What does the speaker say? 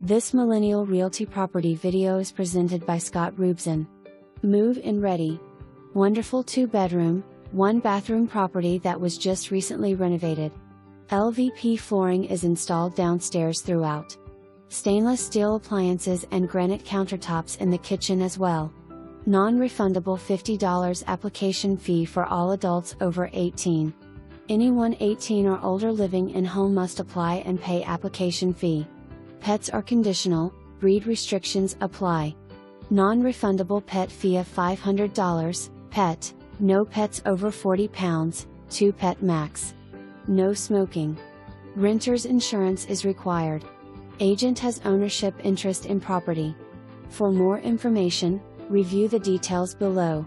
This Millennial Realty property video is presented by Rubzin. Move-in ready. Wonderful 2-bedroom, 1-bathroom property that was just recently renovated. LVP flooring is installed downstairs throughout. Stainless steel appliances and granite countertops in the kitchen as well. Non-refundable $50 application fee for all adults over 18. Anyone 18 or older living in home must apply and pay application fee. Pets are conditional, breed restrictions apply. Non-refundable pet fee of $500, pet, no pets over 40 pounds, 2 pet max. No smoking. Renter's insurance is required. Agent has ownership interest in property. For more information, review the details below.